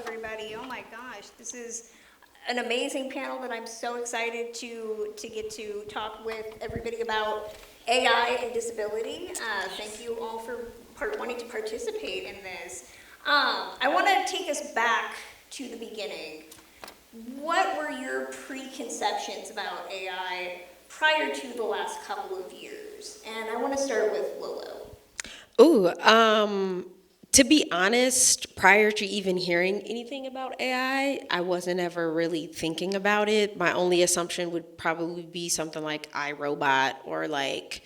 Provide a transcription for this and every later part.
everybody. Oh my gosh, this is an amazing panel that I'm so excited to get to talk with everybody about AI and disability. Thank you all for wanting to participate in this. I want to take us back to the beginning. What were your preconceptions about AI prior to the last couple of years? And I want to start with Lolo. To be honest, prior to even hearing anything about I wasn't ever really thinking about it. My only assumption would probably be something like iRobot or like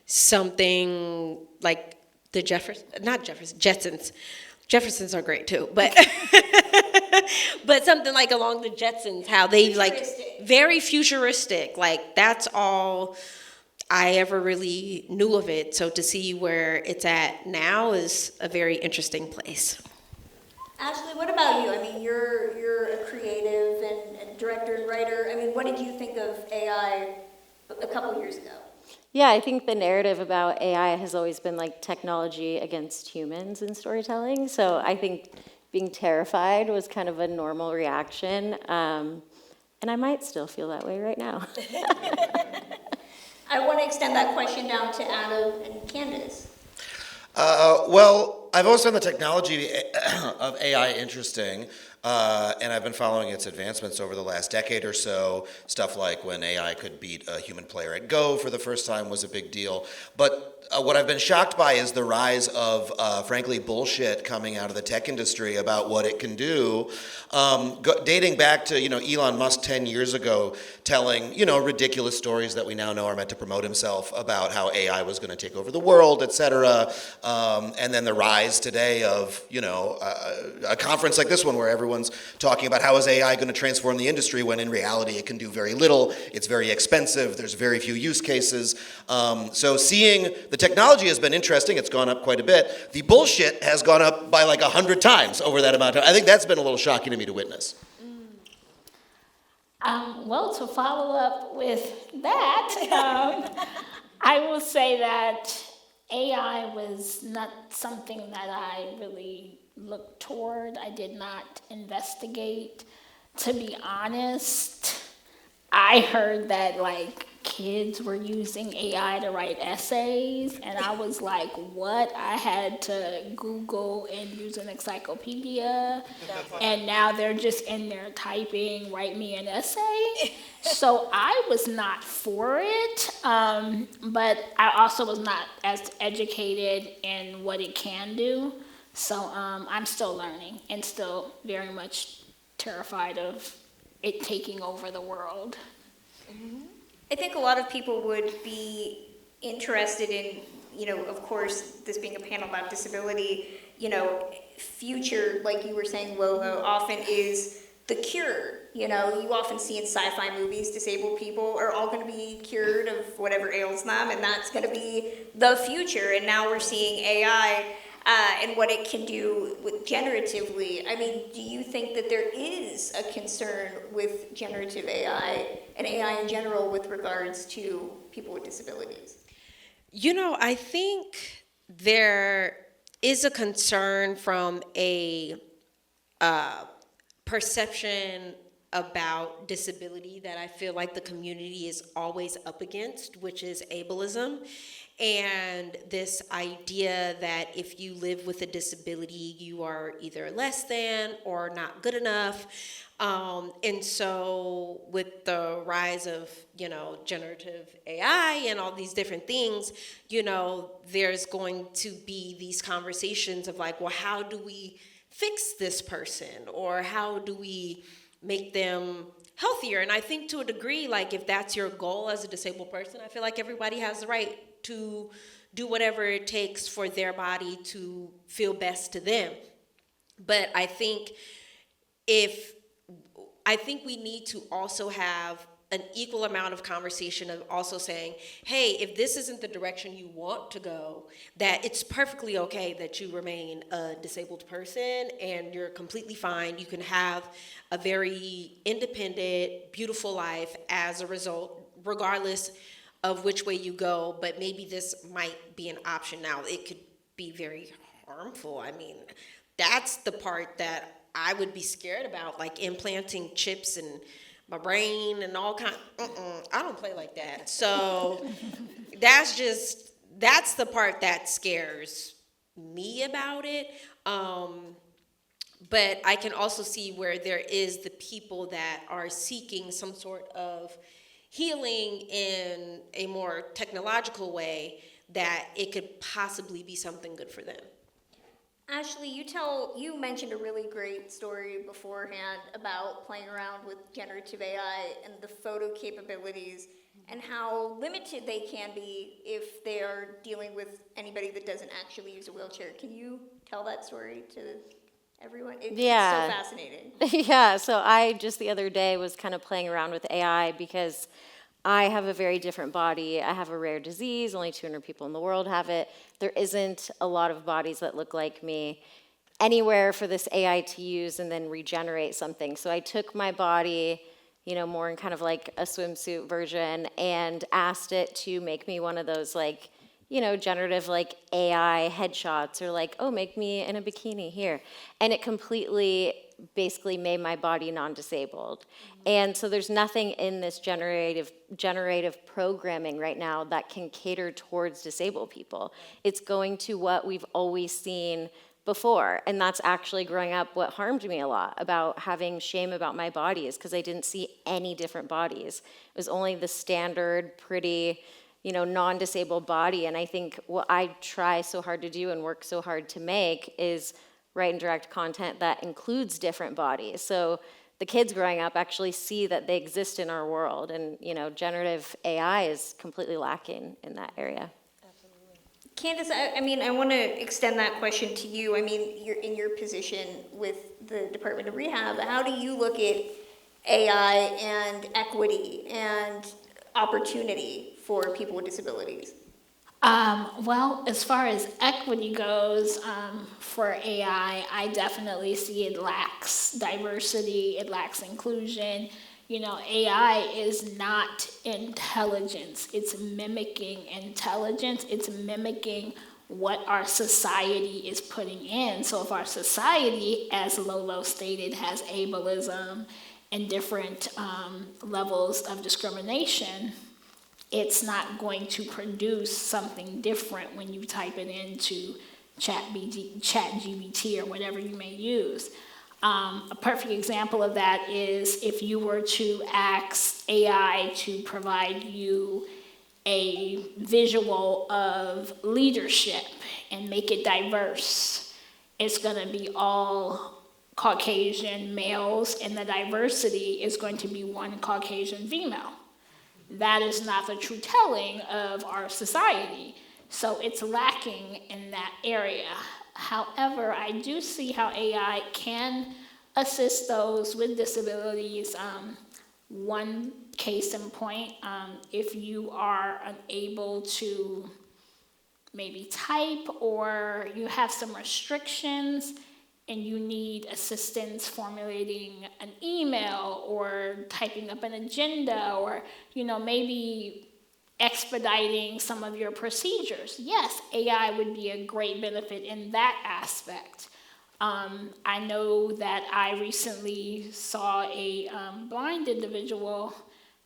something like the Jetsons. Jeffersons are great too, but but something like along the Jetsons, how they like very futuristic. Like that's all I ever really knew of it. So to see where it's at now is a very interesting place. Ashley, what about you? I mean, you're a creative and director and writer. I mean, what did you think of AI a couple years ago? Yeah, I think the narrative about AI has always been like technology against humans in storytelling. So I think being terrified was kind of a normal reaction. And I might still feel that way right now. I want to extend that question down to Adam and Candace. Well, I've always found the technology of AI interesting, and I've been following its advancements over the last decade or so. Stuff like when AI could beat a human player at Go for the first time was a big deal. But what I've been shocked by is the rise of, frankly, bullshit coming out of the tech industry about what it can do. Dating back to, Elon Musk 10 years ago telling, ridiculous stories that we now know are meant to promote himself about how AI was going to take over the world, et cetera. And then the rise today of, a conference like this one where everyone's talking about how is AI going to transform the industry when in reality it can do very little. It's very expensive. There's very few use cases. So seeing the technology has been interesting. It's gone up quite a bit. The bullshit has gone up by like 100 times over that amount of time. I think that's been a little shocking to me to witness. Well, to follow up with that, I will say that AI was not something that I really looked toward. I did not investigate. To be honest, I heard that kids were using AI to write essays, and I was like, what? I had to Google and use an encyclopedia, and now they're just in there typing, write me an essay. So I was not for it, but I also was not as educated in what it can do. So I'm still learning and still very much terrified of it taking over the world. Mm-hmm. I think a lot of people would be interested in, of course, this being a panel about disability, future, like you were saying, Lolo, often is the cure. You often see in sci-fi movies, disabled people are all going to be cured of whatever ails them, and that's going to be the future. And now we're seeing AI and what it can do generatively. I mean, do you think that there is a concern with generative AI and AI in general with regards to people with disabilities? I think there is a concern from a perception about disability that I feel like the community is always up against, which is ableism. And this idea that if you live with a disability, you are either less than or not good enough. And so with the rise of, generative AI and all these different things, there's going to be these conversations of like, well, how do we fix this person? Or how do we make them healthier? And I think to a degree, like if that's your goal as a disabled person, I feel like everybody has the right to do whatever it takes for their body to feel best to them. But I think we need to also have an equal amount of conversation of also saying, hey, if this isn't the direction you want to go, that it's perfectly okay that you remain a disabled person and you're completely fine. You can have a very independent, beautiful life as a result, regardless of which way you go, but maybe this might be an option now. It could be very harmful. I mean, that's the part that I would be scared about, like implanting chips in my brain and all kind. I don't play like that. So that's the part that scares me about it. But I can also see where there is the people that are seeking some sort of healing in a more technological way, that it could possibly be something good for them. Ashley, you mentioned a really great story beforehand about playing around with generative AI and the photo capabilities and how limited they can be if they are dealing with anybody that doesn't actually use a wheelchair. Can you tell that story to everyone? It's Yeah. so fascinating. Yeah, so I just the other day was kind of playing around with AI because I have a very different body. I have a rare disease, only 200 people in the world have it. There isn't a lot of bodies that look like me anywhere for this AI to use and then regenerate something. So I took my body, more in kind of like a swimsuit version, and asked it to make me one of those like, generative like AI headshots, or like, oh, make me in a bikini here. And it completely basically made my body non-disabled. And so there's nothing in this generative programming right now that can cater towards disabled people. It's going to what we've always seen before, and that's actually growing up what harmed me a lot about having shame about my body, is because I didn't see any different bodies. It was only the standard pretty non-disabled body. And I think what I try so hard to do and work so hard to make is write and direct content that includes different bodies. So the kids growing up actually see that they exist in our world, and generative AI is completely lacking in that area. Candace, I want to extend that question to you. I mean, you're in your position with the Department of Rehab. How do you look at AI and equity and opportunity for people with disabilities? Well, as far as equity goes, for AI, I definitely see it lacks diversity, it lacks inclusion. AI is not intelligence, it's mimicking intelligence, it's mimicking what our society is putting in. So if our society, as Lolo stated, has ableism and different levels of discrimination, it's not going to produce something different when you type it into ChatGPT or whatever you may use. A perfect example of that is if you were to ask AI to provide you a visual of leadership and make it diverse, it's going to be all Caucasian males, and the diversity is going to be one Caucasian female. That is not the true telling of our society. So it's lacking in that area. However, I do see how AI can assist those with disabilities. One case in point, if you are unable to maybe type, or you have some restrictions and you need assistance formulating an email or typing up an agenda, or maybe expediting some of your procedures, yes, AI would be a great benefit in that aspect. I know that I recently saw a blind individual.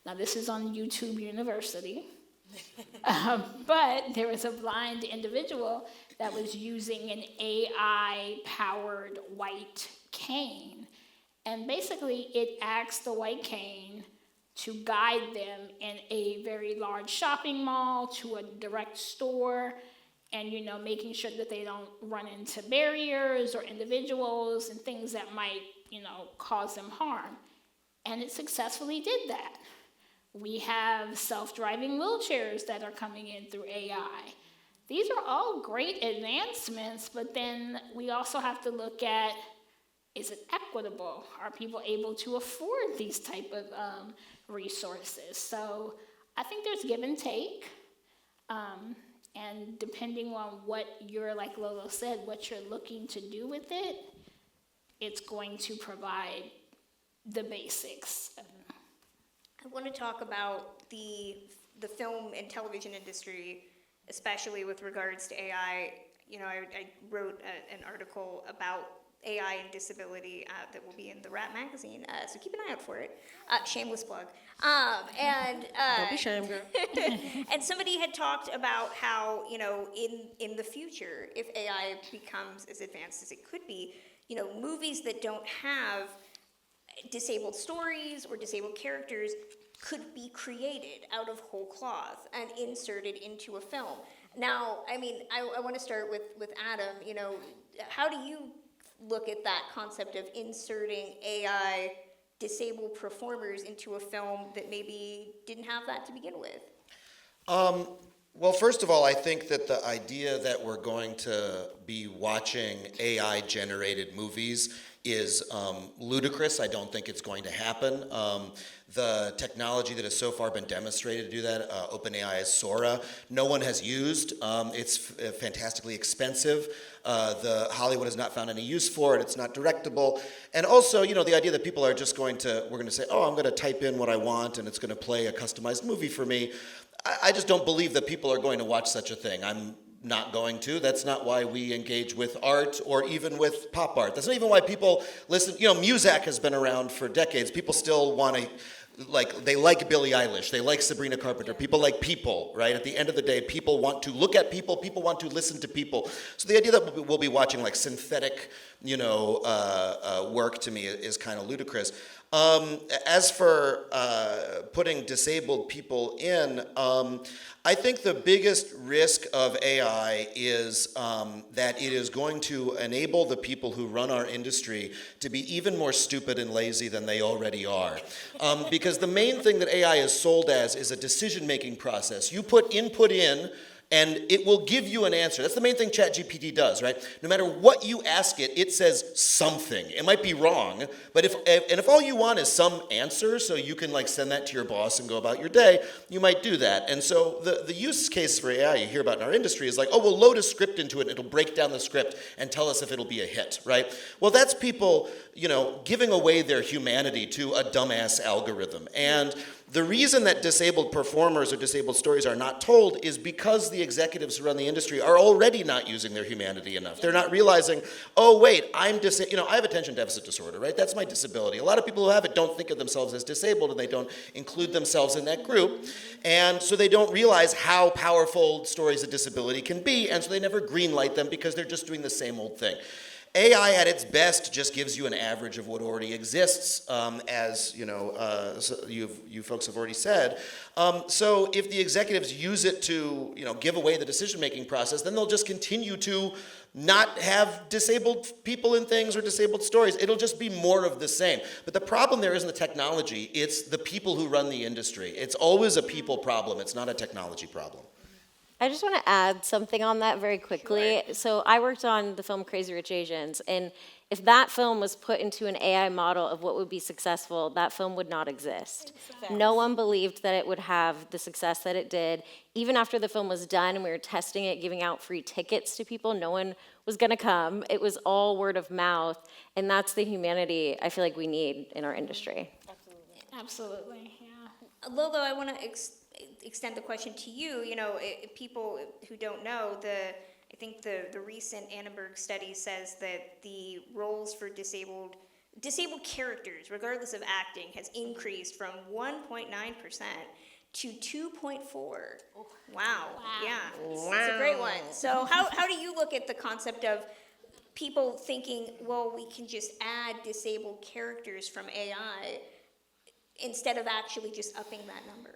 Now this is on YouTube University. But there was a blind individual that was using an AI-powered white cane. And basically, it asked the white cane to guide them in a very large shopping mall to a direct store, and making sure that they don't run into barriers or individuals and things that might cause them harm. And it successfully did that. We have self-driving wheelchairs that are coming in through AI. These are all great advancements, but then we also have to look at, is it equitable? Are people able to afford these type of resources? So I think there's give and take. And depending on what you're, like Lolo said, what you're looking to do with it, it's going to provide the basics. I want to talk about the film and television industry, especially with regards to AI. I wrote an article about AI and disability that will be in TheWrap magazine. So keep an eye out for it. Shameless plug. Don't be ashamed, girl. And somebody had talked about how, in the future, if AI becomes as advanced as it could be, movies that don't have disabled stories or disabled characters could be created out of whole cloth and inserted into a film. Now, I want to start with Adam. How do you look at that concept of inserting AI disabled performers into a film that maybe didn't have that to begin with? Well, first of all, I think that the idea that we're going to be watching AI-generated movies is ludicrous. I don't think it's going to happen. The technology that has so far been demonstrated to do that, OpenAI's Sora, no one has used. It's fantastically expensive. The Hollywood has not found any use for it. It's not directable. And also, the idea that people are just we're going to say, oh, I'm going to type in what I want and it's going to play a customized movie for me. I just don't believe that people are going to watch such a thing. I'm not going to. That's not why we engage with art or even with pop art. That's not even why people listen. Muzak has been around for decades. People still want to, they like Billie Eilish. They like Sabrina Carpenter. People like people, right? At the end of the day, people want to look at people. People want to listen to people. So the idea that we'll be watching synthetic, work to me is kind of ludicrous. As for putting disabled people in, I think the biggest risk of AI is that it is going to enable the people who run our industry to be even more stupid and lazy than they already are. Because the main thing that AI is sold as is a decision-making process. You put input in, and it will give you an answer. That's the main thing ChatGPT does, right? No matter what you ask it, it says something. It might be wrong, but if all you want is some answer, so you can send that to your boss and go about your day, you might do that. And so the use case for AI you hear about in our industry is we'll load a script into it, and it'll break down the script and tell us if it'll be a hit, right? Well, that's people, giving away their humanity to a dumbass algorithm. And the reason that disabled performers or disabled stories are not told is because the executives who run the industry are already not using their humanity enough. They're not realizing, oh wait, I have attention deficit disorder, right? That's my disability. A lot of people who have it don't think of themselves as disabled, and they don't include themselves in that group. And so they don't realize how powerful stories of disability can be, and so they never greenlight them because they're just doing the same old thing. AI at its best just gives you an average of what already exists, as so you folks have already said. So if the executives use it to give away the decision-making process, then they'll just continue to not have disabled people in things or disabled stories. It'll just be more of the same. But the problem there isn't the technology, it's the people who run the industry. It's always a people problem, it's not a technology problem. I just want to add something on that very quickly. Sure. So I worked on the film Crazy Rich Asians, and if that film was put into an AI model of what would be successful, that film would not exist. Exactly. No one believed that it would have the success that it did. Even after the film was done and we were testing it, giving out free tickets to people, no one was going to come. It was all word of mouth, and that's the humanity I feel like we need in our industry. Absolutely, yeah. Lolo, I want to extend the question to you. People who don't know, I think the recent Annenberg study says that the roles for disabled characters, regardless of acting, has increased from 1.9% to 2.4%. Wow. Yeah, it's a great one. So how do you look at the concept of people thinking, well, we can just add disabled characters from AI instead of actually just upping that number?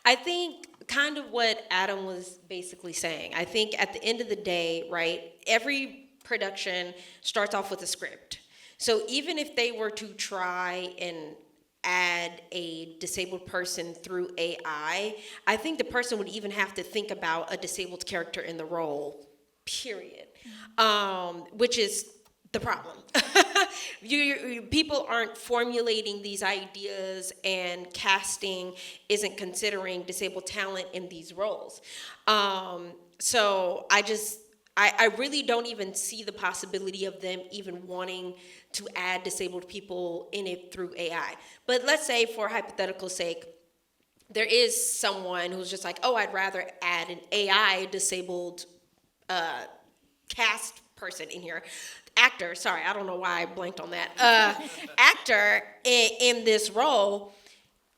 I think kind of what Adam was basically saying. I think at the end of the day, right, every production starts off with a script. So even if they were to try and add a disabled person through AI, I think the person would even have to think about a disabled character in the role, period, which is the problem. People aren't formulating these ideas, and casting isn't considering disabled talent in these roles. So I really don't even see the possibility of them even wanting to add disabled people in it through AI. But let's say, for hypothetical sake, there is someone who's just like, oh, I'd rather add an AI disabled cast person in here, actor, sorry, I don't know why I blanked on that, actor in this role,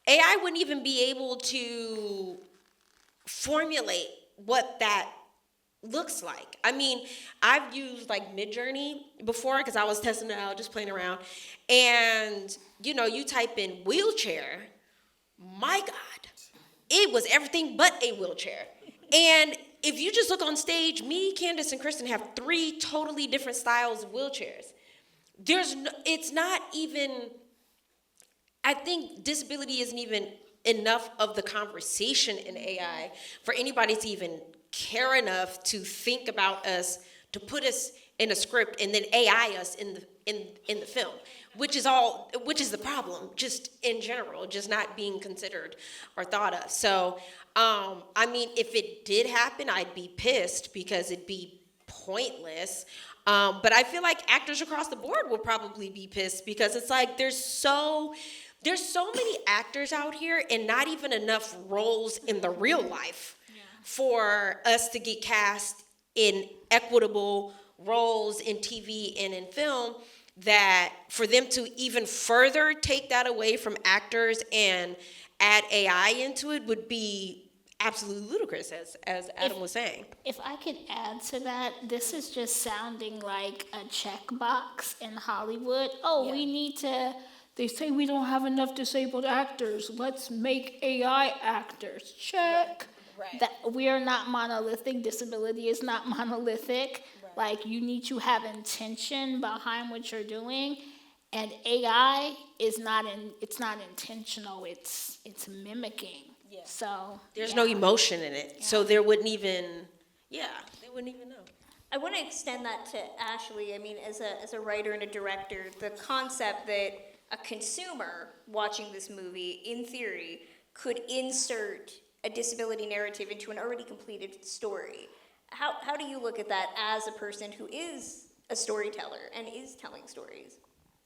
AI wouldn't even be able to formulate what that looks like. I mean, I've used like Midjourney before because I was testing it out, just playing around. And, you type in wheelchair, my God, it was everything but a wheelchair. And if you just look on stage, me, Candace, and Kristen have 3 totally different styles of wheelchairs. It's not even, I think disability isn't even enough of the conversation in AI for anybody to even care enough to think about us, to put us in a script and then AI us in the film, which is the problem, just in general, just not being considered or thought of. So, I mean, if it did happen, I'd be pissed because it'd be pointless. But I feel like actors across the board will probably be pissed because it's like there's so many actors out here and not even enough roles in the real life for us to get cast in equitable roles in TV and in film, that for them to even further take that away from actors and add AI into it would be absolutely ludicrous, as Adam was saying. If I could add to that, this is just sounding like a checkbox in Hollywood. Oh, we need to, they say we don't have enough disabled actors. Let's make AI actors. Check. Right. That we are not monolithic. Disability is not monolithic. Right. Like, you need to have intention behind what you're doing. And AI is not intentional. It's mimicking. Yeah. So There's no emotion in it, so they wouldn't even know. I want to extend that to Ashley. I mean, as a writer and a director, the concept that a consumer watching this movie, in theory, could insert a disability narrative into an already completed story. How do you look at that as a person who is a storyteller and is telling stories?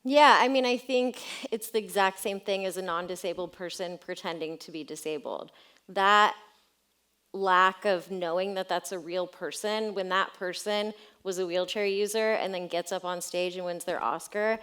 Yeah, I mean, I think it's the exact same thing as a non-disabled person pretending to be disabled. That lack of knowing that that's a real person, when that person was a wheelchair user and then gets up on stage and wins their Oscar,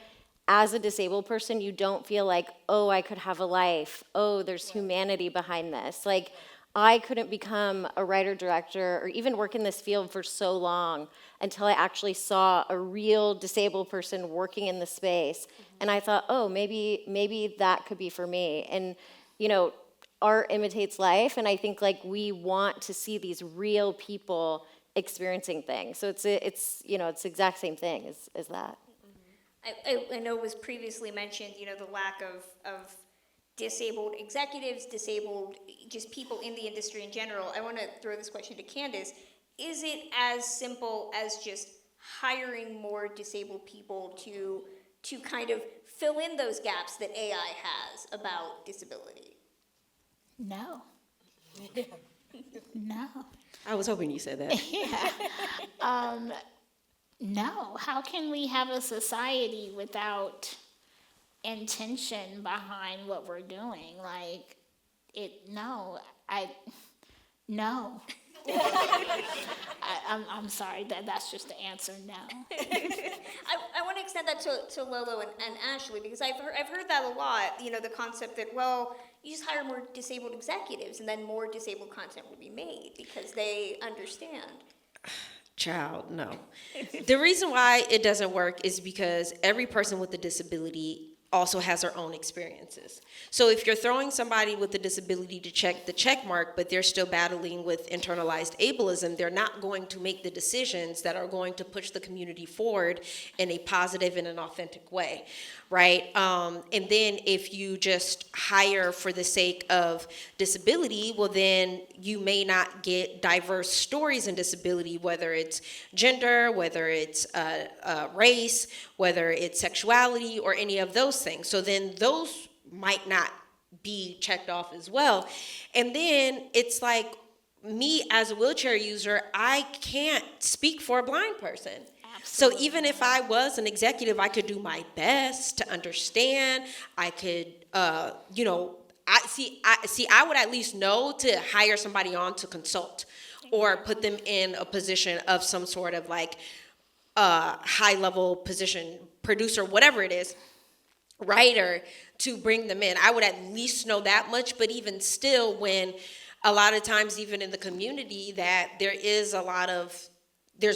as a disabled person, you don't feel like, oh, I could have a life. Oh, there's humanity behind this. Like, I couldn't become a writer, director, or even work in this field for so long until I actually saw a real disabled person working in the space. And I thought, oh, maybe that could be for me. And, art imitates life, and I think like we want to see these real people experiencing things. So it's the exact same thing as that. I know it was previously mentioned, the lack of disabled executives, disabled just people in the industry in general. I want to throw this question to Candace. Is it as simple as just hiring more disabled people to kind of fill in those gaps that AI has about disability? no. No. I was hoping you said that. No. How can we have a society without intention behind what we're doing? Like, no. I'm sorry, that's just the answer, no. I want to extend that to Lolo and Ashley, because I've heard that a lot, the concept that, well, you just hire more disabled executives and then more disabled content will be made because they understand. Child, no. The reason why it doesn't work is because every person with a disability also has their own experiences. So if you're throwing somebody with a disability to check the check mark, but they're still battling with internalized ableism, they're not going to make the decisions that are going to push the community forward in a positive and an authentic way, right? And then if you just hire for the sake of disability, well then you may not get diverse stories in disability, whether it's gender, whether it's race, whether it's sexuality, or any of those things. So then those might not be checked off as well. And then it's like, me as a wheelchair user, I can't speak for a blind person. Absolutely. So even if I was an executive, I could do my best to understand. I could, I would at least know to hire somebody on to consult or put them in a position of some sort of like high level position, producer, whatever it is, writer, to bring them in. I would at least know that much, but even still, when a lot of times, even in the community, that there's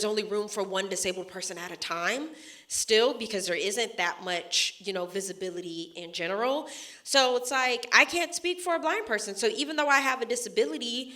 only room for one disabled person at a time still, because there isn't that much, visibility in general. So it's like, I can't speak for a blind person. So even though I have a disability,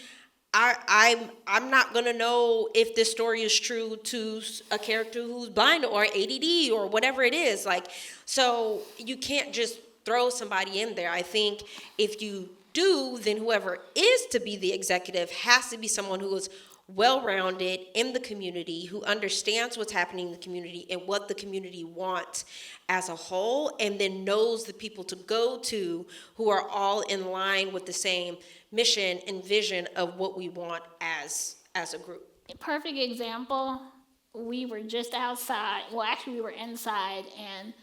I'm not gonna know if this story is true to a character who's blind or ADD or whatever it is. Like, so you can't just throw somebody in there. I think if you do, then whoever is to be the executive has to be someone who is well-rounded in the community, who understands what's happening in the community and what the community wants as a whole, and then knows the people to go to who are all in line with the same mission and vision of what we want as a group. A perfect example, we were just outside, well, actually, we were inside, and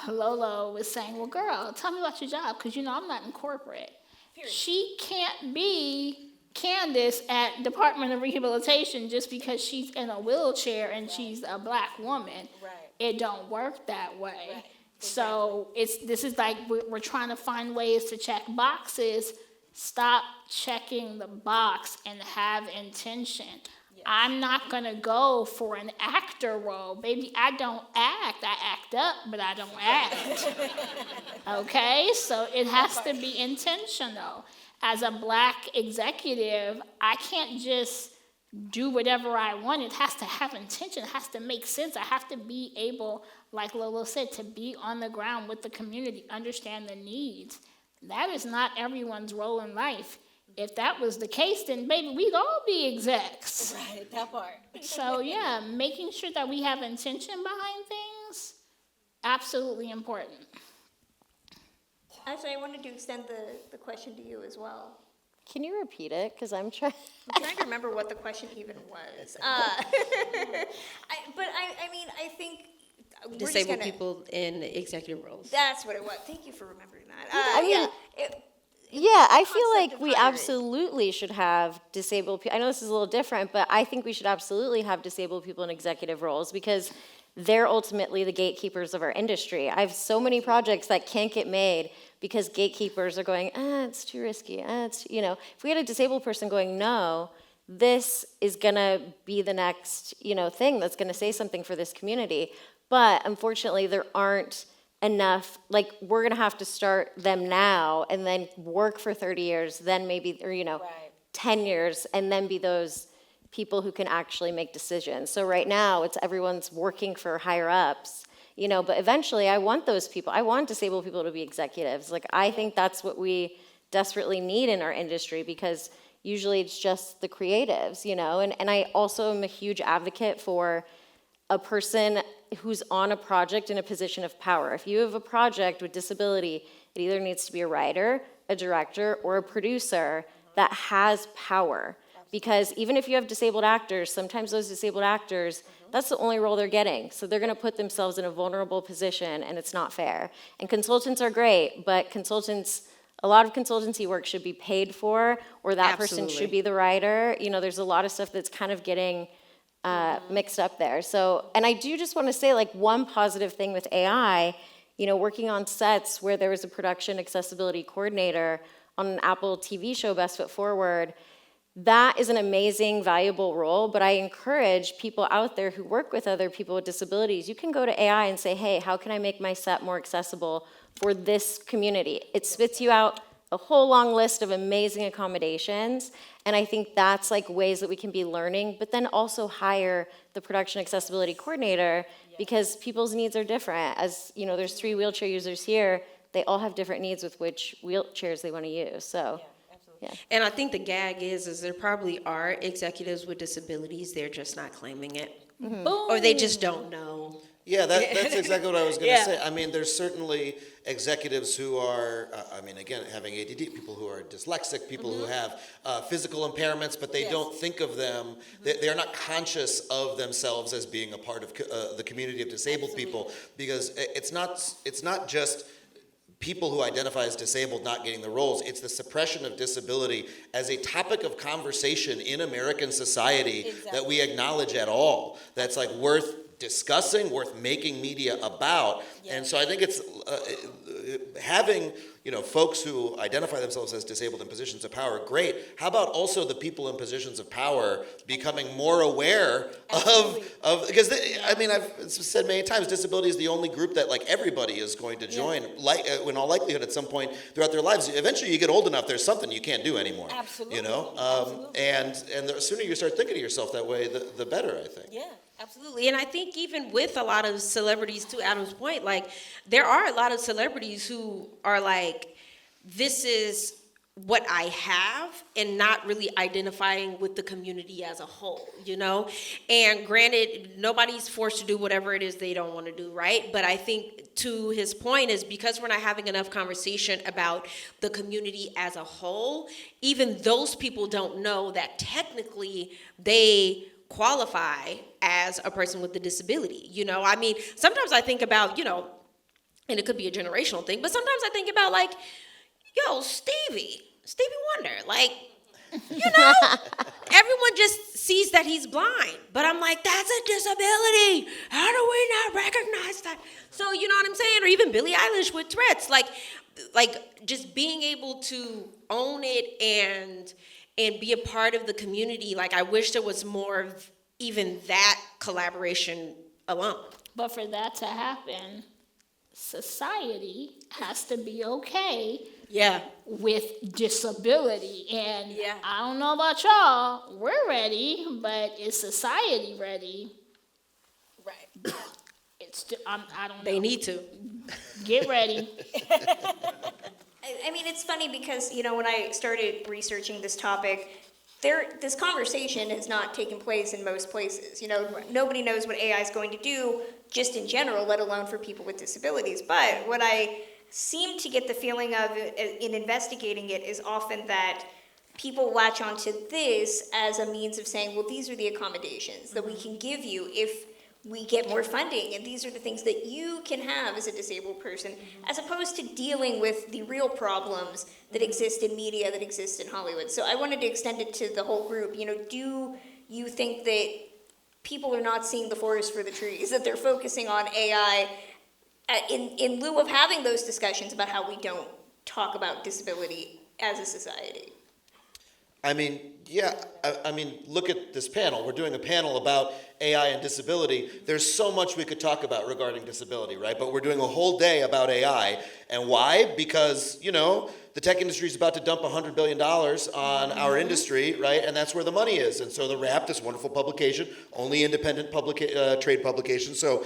Lolo was saying, well, girl, tell me about your job, because I'm not in corporate. Period. She can't be Candace at Department of Rehabilitation just because she's in a wheelchair and she's a black woman. Right. It don't work that way. Right. So this is like we're trying to find ways to check boxes. Stop checking the box and have intention. Yes. I'm not gonna go for an actor role, baby. I don't act. I act up, but I don't act. Okay, so it has to be intentional. As a black executive, I can't just do whatever I want. It has to have intention. It has to make sense. I have to be able, like Lolo said, to be on the ground with the community, understand the needs. That is not everyone's role in life. If that was the case, then baby, we'd all be execs. Right, that part. So yeah, making sure that we have intention behind things, absolutely important. Actually, I wanted to extend the question to you as well. Can you repeat it? Because I'm trying. I'm trying to remember what the question even was. I think we're just Disabled gonna, people in executive roles. That's what it was. Thank you for remembering that. I mean, yeah, I feel like we absolutely should have disabled people. I know this is a little different, but I think we should absolutely have disabled people in executive roles because they're ultimately the gatekeepers of our industry. I have so many projects that can't get made because gatekeepers are going, it's too risky. If we had a disabled person going, no, this is gonna be the next, thing that's gonna say something for this community. But unfortunately, there aren't enough, like we're gonna have to start them now and then work for 30 years, then maybe, or 10 years, and then be those people who can actually make decisions. So right now, it's everyone's working for higher ups, but eventually I want those people. I want disabled people to be executives. Like, I think that's what we desperately need in our industry because usually it's just the creatives, and I also am a huge advocate for a person who's on a project in a position of power. If you have a project with disability, it either needs to be a writer, a director, or a producer that has power. Because even if you have disabled actors, sometimes those disabled actors, that's the only role they're getting. So they're gonna put themselves in a vulnerable position and it's not fair. And consultants are great, but a lot of consultancy work should be paid for, or that person should be the writer. There's a lot of stuff that's kind of getting mixed up there. So, and I do just wanna say, like, one positive thing with AI, working on sets where there was a production accessibility coordinator on an Apple TV show, Best Foot Forward, that is an amazing, valuable role, but I encourage people out there who work with other people with disabilities, you can go to AI and say, hey, how can I make my set more accessible for this community? It spits you out a whole long list of amazing accommodations, and I think that's like ways that we can be learning, but then also hire the production accessibility coordinator because people's needs are different. As there's 3 wheelchair users here, they all have different needs with which wheelchairs they want to use, so. Yeah. And I think the gag is there probably are executives with disabilities, they're just not claiming it. Mm-hmm. Or they just don't know. Yeah, that's exactly what I was going to Yeah. say. I mean, there's certainly executives who are, again, having ADD, people who are dyslexic, people who have physical impairments, but they don't think of them, they're not conscious of themselves as being a part of the community of disabled people, because it's not just people who identify as disabled not getting the roles. It's the suppression of disability as a topic of conversation in American society that we acknowledge at all. That's like worth discussing, worth making media about. And so I think it's having folks who identify themselves as disabled in positions of power, great. How about also the people in positions of power becoming more aware of because I've said many times, disability is the only group that like everybody is going to join, in all likelihood at some point throughout their lives. Eventually you get old enough, there's something you can't do anymore. Absolutely. And the sooner you start thinking of yourself that way, the better, I think. Yeah, absolutely. And I think even with a lot of celebrities, to Adam's point, like there are a lot of celebrities who are like, this is what I have, and not really identifying with the community as a whole, And granted, nobody's forced to do whatever it is they don't want to do, right? But I think to his point is because we're not having enough conversation about the community as a whole, even those people don't know that technically they qualify as a person with a disability, I mean, sometimes I think about, and it could be a generational thing, but sometimes I think about like, yo, Stevie Wonder, like, everyone just sees that he's blind, but I'm like, that's a disability. How do we not recognize that? So, you know what I'm saying? Or even Billie Eilish with Tourette's, like just being able to own it and be a part of the community. Like, I wish there was more of even that collaboration alone. But for that to happen, society has to be okay with disability. And I don't know about y'all, we're ready, but is society ready? Right. I don't know. They need to. Get ready. I mean, it's funny because, when I started researching this topic, this conversation has not taken place in most places. Nobody knows what AI is going to do just in general, let alone for people with disabilities. But what I seem to get the feeling of in investigating it is often that people latch onto this as a means of saying, well, these are the accommodations that we can give you if we get more funding, and these are the things that you can have as a disabled person, as opposed to dealing with the real problems that exist in media, that exist in Hollywood. So I wanted to extend it to the whole group. Do you think that people are not seeing the forest for the trees, that they're focusing on AI in lieu of having those discussions about how we don't talk about disability as a society? I mean, look at this panel. We're doing a panel about AI and disability. There's so much we could talk about regarding disability, right? But we're doing a whole day about AI. And why? Because, the tech industry is about to dump $100 billion on our industry, right? And that's where the money is. And so TheWrap, this wonderful publication, only independent trade publication, so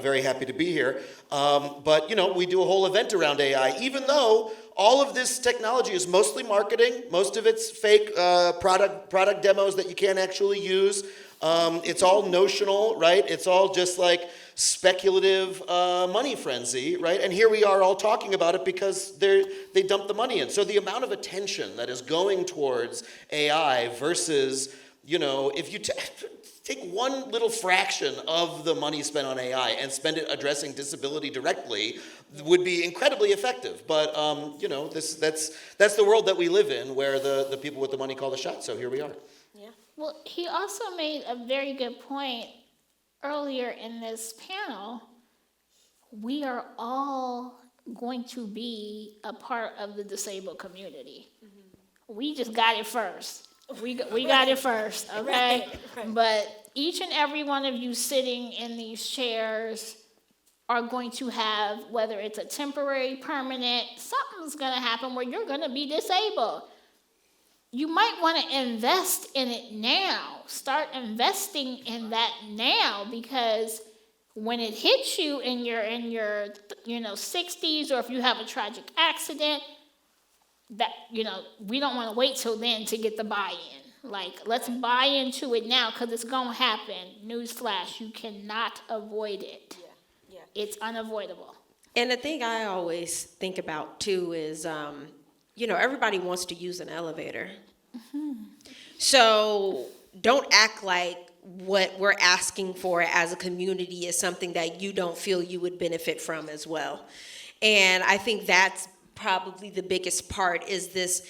very happy to be here. But, we do a whole event around AI, even though all of this technology is mostly marketing. Most of it's fake product demos that you can't actually use. It's all notional, right? It's all just like speculative money frenzy, right? And here we are all talking about it because they dump the money in. So the amount of attention that is going towards AI versus, if you take one little fraction of the money spent on AI and spend it addressing disability directly, would be incredibly effective. But that's the world that we live in, where the people with the money call the shots. So here we are. Yeah. Well, he also made a very good point earlier in this panel. We are all going to be a part of the disabled community. We just got it first. We got it first, okay? Right. But each and every one of you sitting in these chairs are going to have, whether it's a temporary, permanent, something's going to happen where you're going to be disabled. You might want to invest in it now. Start investing in that now, because when it hits you in your 60s, or if you have a tragic accident, that we don't want to wait till then to get the buy-in. Like, let's buy into it now, because it's going to happen. Newsflash, you cannot avoid it. Yeah. It's unavoidable. And the thing I always think about too is, everybody wants to use an elevator. So don't act like what we're asking for as a community is something that you don't feel you would benefit from as well. And I think that's probably the biggest part, is this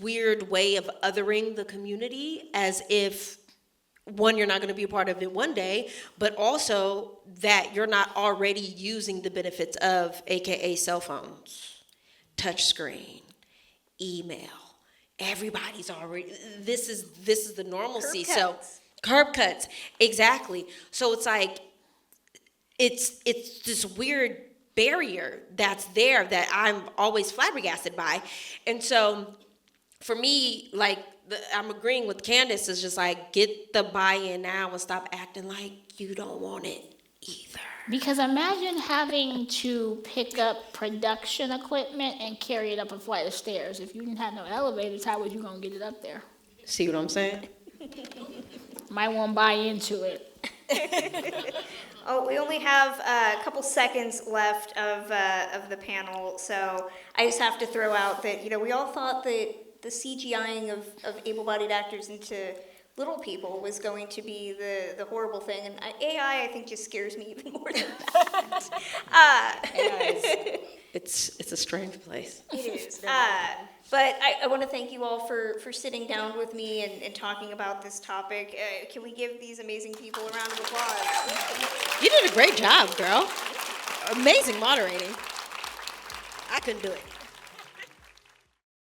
weird way of othering the community, as if, one, you're not going to be a part of it one day, but also that you're not already using the benefits of, AKA cell phones, touch screen, email. Everybody's already, this is the normalcy. Curb So cuts. curb cuts, exactly. So it's like, it's this weird barrier that's there that I'm always flabbergasted by. And so for me, like, I'm agreeing with Candace, is just like, get the buy-in now and stop acting like you don't want it either. Because imagine having to pick up production equipment and carry it up a flight of stairs. If you didn't have no elevators, how was you gonna get it up there? See what I'm saying? Might want to buy into it. Oh, we only have a couple seconds left of the panel, so I just have to throw out that, we all thought that the CGIing of able-bodied actors into little people was going to be the horrible thing, and AI, I think, just scares me even more than that. It's a strange place. It is. But I want to thank you all for sitting down with me and talking about this topic. Can we give these amazing people a round of applause? You did a great job, girl. Amazing moderating. I couldn't do it.